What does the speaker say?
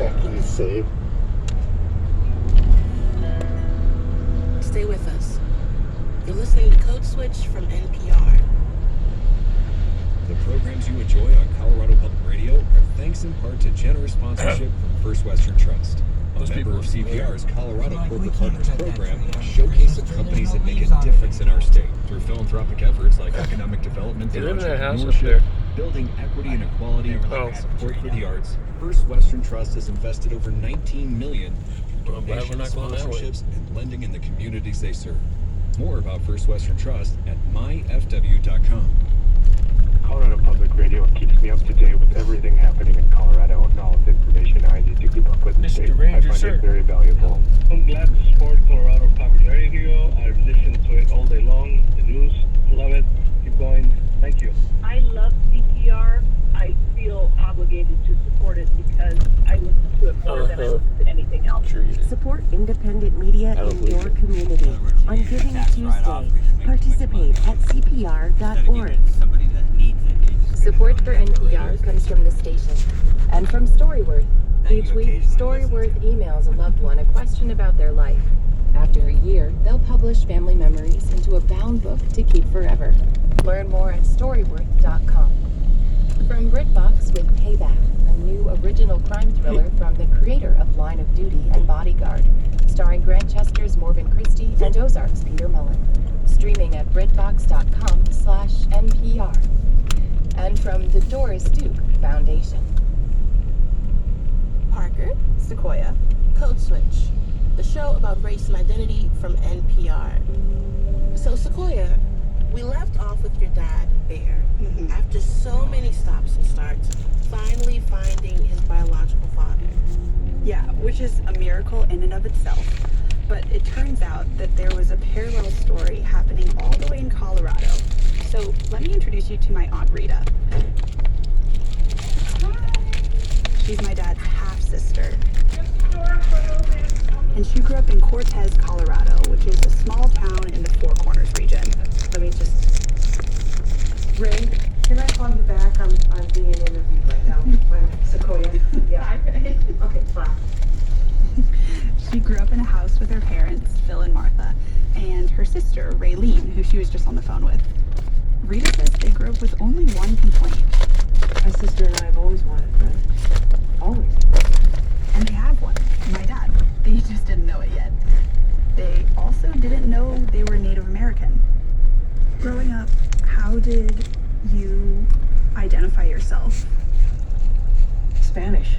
exactly the same. Stay with us. You're listening to Code Switch from NPR. The programs you enjoy on Colorado Public Radio are thanks in part to generous sponsorship from First Western Trust. A member of CPR's Colorado Corporate Partners program, a showcase of companies that make a difference in our state through philanthropic efforts like economic development and entrepreneurship, building equity and equality, and support for the arts. First Western Trust has invested over $19 million through donations, sponsorships, and lending in the communities they serve. More about First Western Trust at myfw.com. Colorado Public Radio keeps me up to date with everything happening in Colorado and all of the information I need to keep up with the state. I find it very valuable. I'm glad to support Colorado Public Radio. I've listened to it all day long. The news, love it. Keep going. Thank you. I love CPR. I feel obligated to support it because I listen to it more than I listen to anything else. Support independent media in your community. On Giving Tuesday, participate at CPR.org. Support for NPR comes from the station and from Storyworth. Each week, Storyworth emails a loved one a question about their life. After a year, they'll publish family memories into a bound book to keep forever. Learn more at Storyworth.com. From BritBox with Payback, a new original crime thriller from the creator of Line of Duty and Bodyguard, starring Grantchester's Morgan Christie and Ozark's Peter Mullen. Streaming at BritBox.com/NPR. And from the Doris Duke Foundation. Parker, Sequoia, Code Switch, the show about race and identity from NPR. So Sequoia, we left off with your dad, Bear, after so many stops and starts, finally finding his biological father. Yeah, which is a miracle in and of itself. But it turns out that there was a parallel story happening all the way in Colorado. So let me introduce you to my Aunt Rita. She's my dad's half-sister. And she grew up in Cortez, Colorado, which is a small town in the Four Corners region. Let me just... Ray, can I call you back? I'm being interviewed right now by Sequoia. Yeah. Hi, Ray. Okay, fine. She grew up in a house with her parents, Phil and Martha, and her sister, Raylene, who she was just on the phone with. Rita says they grew up with only one complaint. My sister and I have always wanted friends. Always. And they have one, my dad. They just didn't know it yet. They also didn't know they were Native American. Growing up, how did you identify yourself? Spanish.